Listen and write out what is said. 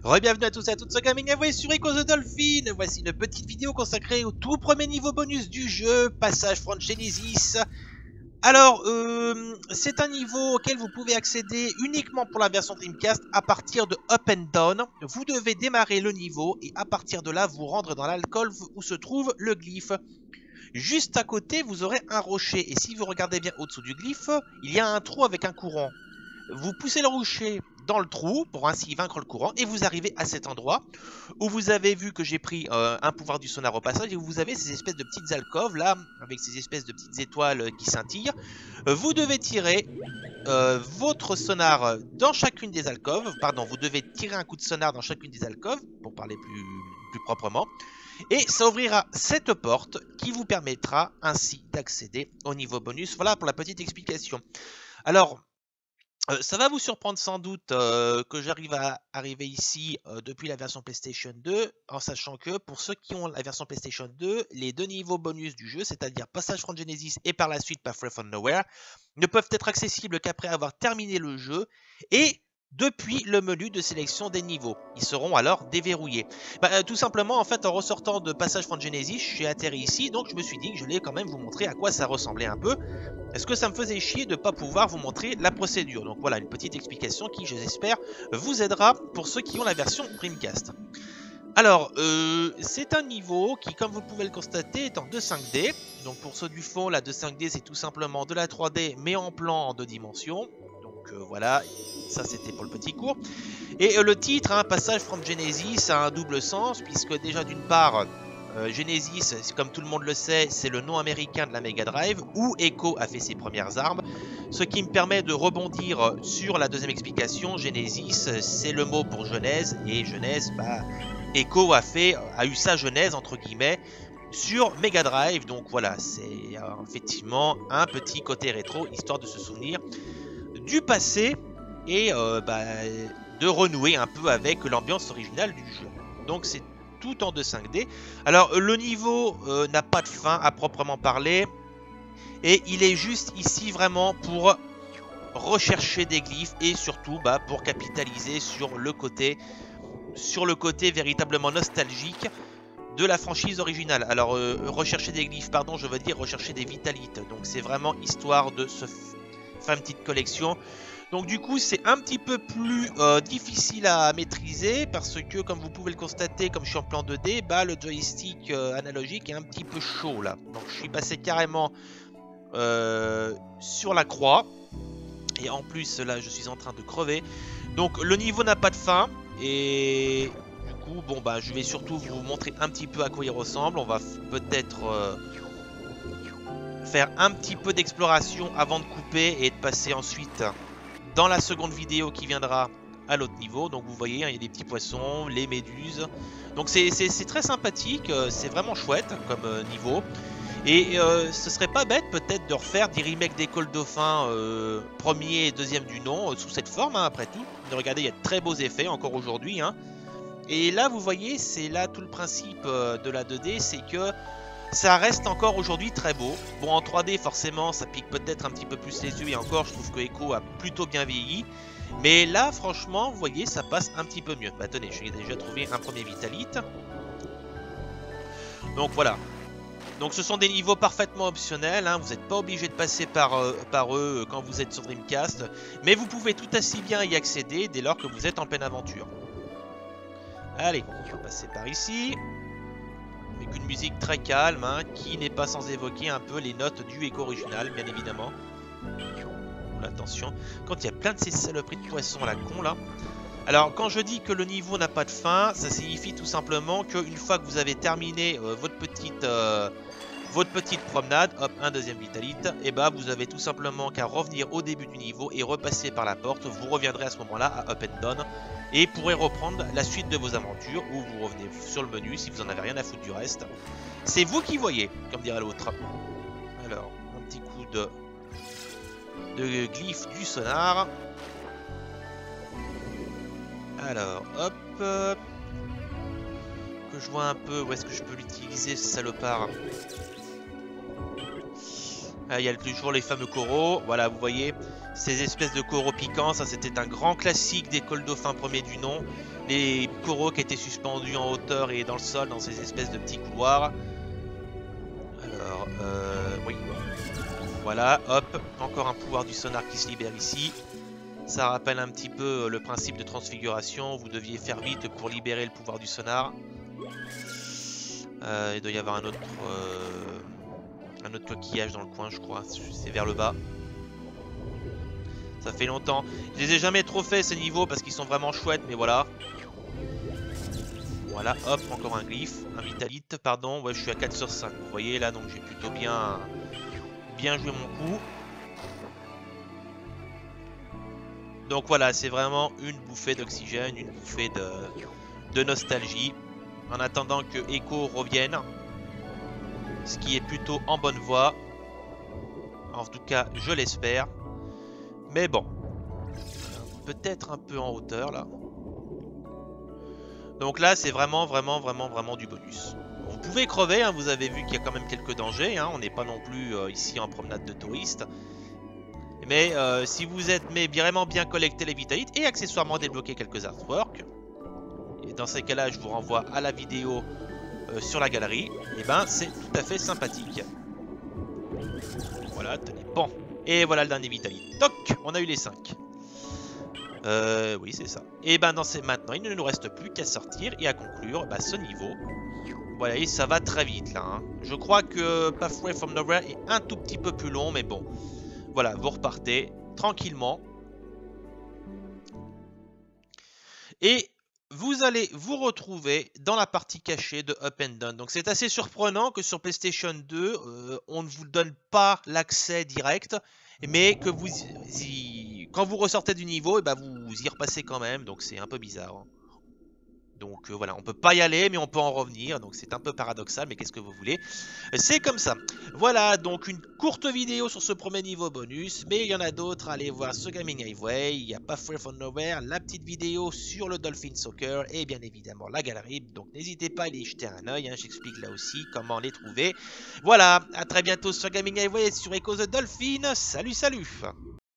Re-bienvenue à tous et à toutes sur Gaming Away sur Echo the Dolphin. Voici une petite vidéo consacrée au tout premier niveau bonus du jeu, Passage from Genesis. Alors, c'est un niveau auquel vous pouvez accéder uniquement pour la version Dreamcast à partir de Up and Down. Vous devez démarrer le niveau et à partir de là vous rendre dans l'alcôve où se trouve le glyphe. Juste à côté, vous aurez un rocher et si vous regardez bien au-dessous du glyphe, il y a un trou avec un courant. Vous poussez le rocher dans le trou pour ainsi vaincre le courant et vous arrivez à cet endroit où vous avez vu que j'ai pris un pouvoir du sonar au passage et où vous avez ces espèces de petites alcôves là avec ces espèces de petites étoiles qui scintillent. Vous devez tirer votre sonar dans chacune des alcôves, pardon, vous devez tirer un coup de sonar dans chacune des alcôves pour parler plus proprement. Et ça ouvrira cette porte qui vous permettra ainsi d'accéder au niveau bonus. Voilà pour la petite explication. Alors, ça va vous surprendre sans doute que j'arrive à arriver ici depuis la version PlayStation 2, en sachant que pour ceux qui ont la version PlayStation 2, les deux niveaux bonus du jeu, c'est-à-dire Passage from Genesis et par la suite Pathway from Nowhere, ne peuvent être accessibles qu'après avoir terminé le jeu et depuis le menu de sélection des niveaux. Ils seront alors déverrouillés. Tout simplement, en fait, en ressortant de Passage from Genesis, j'ai atterri ici, donc je me suis dit que je voulais quand même vous montrer à quoi ça ressemblait un peu. Est-ce que ça me faisait chier de ne pas pouvoir vous montrer la procédure? Donc voilà, une petite explication qui, j'espère, vous aidera pour ceux qui ont la version Dreamcast. Alors, c'est un niveau qui, comme vous pouvez le constater, est en 2.5D. Donc pour ceux du fond, la 2.5D, c'est tout simplement de la 3D, mais en plan en 2 dimensions. Donc voilà, ça c'était pour le petit cours. Et le titre, hein, Passage from Genesis, a un double sens, puisque déjà d'une part, Genesis, comme tout le monde le sait, c'est le nom américain de la Mega Drive, où Echo a fait ses premières armes. Ce qui me permet de rebondir sur la deuxième explication. Genesis, c'est le mot pour genèse, et genèse, Echo a eu sa genèse, entre guillemets, sur Mega Drive. Donc voilà, c'est effectivement un petit côté rétro, histoire de se souvenir du passé et de renouer un peu avec l'ambiance originale du jeu. Donc c'est tout en 2.5D. Alors le niveau n'a pas de fin à proprement parler et il est juste ici vraiment pour rechercher des glyphes et surtout pour capitaliser sur le côté véritablement nostalgique de la franchise originale. Alors rechercher des glyphes, pardon, je veux dire rechercher des vitalites. Donc c'est vraiment histoire de se faire une petite collection. Donc du coup c'est un petit peu plus difficile à maîtriser parce que comme vous pouvez le constater, comme je suis en plan 2D, le joystick analogique est un petit peu chaud là. Donc je suis passé carrément sur la croix et en plus là je suis en train de crever. Donc le niveau n'a pas de fin et du coup je vais surtout vous montrer un petit peu à quoi il ressemble. On va peut-être faire un petit peu d'exploration avant de couper et de passer ensuite dans la seconde vidéo qui viendra à l'autre niveau. Donc vous voyez, il y a des petits poissons, les méduses. Donc c'est très sympathique, c'est vraiment chouette comme niveau. Et ce serait pas bête peut-être de refaire des remakes d'École Dauphin premier et deuxième du nom sous cette forme, hein, après tout. Regardez, il y a de très beaux effets encore aujourd'hui. Hein. Et là, vous voyez, c'est là tout le principe de la 2D, c'est que ça reste encore aujourd'hui très beau. Bon, en 3D, forcément, ça pique peut-être un petit peu plus les yeux. Et encore, je trouve que Echo a plutôt bien vieilli. Mais là, franchement, vous voyez, ça passe un petit peu mieux. Tenez, j'ai déjà trouvé un premier Vitalite. Donc voilà. Donc ce sont des niveaux parfaitement optionnels. Hein. Vous n'êtes pas obligé de passer par eux quand vous êtes sur Dreamcast. Mais vous pouvez tout aussi bien y accéder dès lors que vous êtes en pleine aventure. Allez, on va passer par ici. Avec une musique très calme, hein, qui n'est pas sans évoquer un peu les notes du Echo original, bien évidemment. Attention, quand il y a plein de ces saloperies de poissons à la con là. Alors quand je dis que le niveau n'a pas de fin, ça signifie tout simplement qu'une fois que vous avez terminé votre petite promenade, hop, un deuxième Vitalite, et vous avez tout simplement qu'à revenir au début du niveau et repasser par la porte. Vous reviendrez à ce moment-là à Up and Down et pourrez reprendre la suite de vos aventures ou vous revenez sur le menu si vous en avez rien à foutre du reste. C'est vous qui voyez, comme dirait l'autre. Alors, un petit coup de glyphe du sonar. Alors, hop, que je vois un peu où est-ce que je peux l'utiliser ce salopard. Il y a toujours les fameux coraux. Voilà, vous voyez, ces espèces de coraux piquants. Ça, c'était un grand classique des cols dauphins premiers du nom. Les coraux qui étaient suspendus en hauteur et dans le sol, dans ces espèces de petits couloirs. Alors, oui. Voilà, hop. Encore un pouvoir du sonar qui se libère ici. Ça rappelle un petit peu le principe de transfiguration. Vous deviez faire vite pour libérer le pouvoir du sonar. Il doit y avoir un autre coquillage dans le coin, je crois. C'est vers le bas. Ça fait longtemps. Je les ai jamais trop fait ces niveaux parce qu'ils sont vraiment chouettes, mais voilà. Voilà, hop, encore un glyphe. Un vitalite, pardon. Ouais, je suis à 4 sur 5. Vous voyez là, donc j'ai plutôt bien joué mon coup. Donc voilà, c'est vraiment une bouffée d'oxygène, une bouffée de nostalgie. En attendant que Echo revienne. Ce qui est plutôt en bonne voie. En tout cas, je l'espère. Mais bon. Peut-être un peu en hauteur là. Donc là, c'est vraiment du bonus. Vous pouvez crever, hein, vous avez vu qu'il y a quand même quelques dangers. Hein, on n'est pas non plus ici en promenade de touristes. Mais si vous êtes vraiment bien collecté les vitalites et accessoirement débloquer quelques artworks, et dans ces cas-là, je vous renvoie à la vidéo sur la galerie, et ben c'est tout à fait sympathique. Voilà, tenez, bon. Et voilà le dernier vitalite. Toc, on a eu les 5. Oui, c'est ça. Et ben maintenant, il ne nous reste plus qu'à sortir et à conclure ce niveau. Voilà, et ça va très vite là. Hein. Je crois que Pathway from Nowhere est un tout petit peu plus long, mais bon. Voilà, vous repartez tranquillement. Et vous allez vous retrouver dans la partie cachée de Up and Down. Donc c'est assez surprenant que sur PlayStation 2, on ne vous donne pas l'accès direct, mais que quand vous ressortez du niveau, et vous y repassez quand même. Donc c'est un peu bizarre. Hein. Donc voilà, on peut pas y aller, mais on peut en revenir. Donc c'est un peu paradoxal, mais qu'est-ce que vous voulez? C'est comme ça. Voilà, donc une courte vidéo sur ce premier niveau bonus. Mais il y en a d'autres. Allez voir ce Gaming Highway. Il y a Pathway from Nowhere, la petite vidéo sur le Dolphin Soccer. Et bien évidemment la galerie. Donc n'hésitez pas à aller y jeter un oeil. Hein, j'explique là aussi comment les trouver. Voilà, à très bientôt sur Gaming Highway et sur Echo the Dolphin. Salut, salut!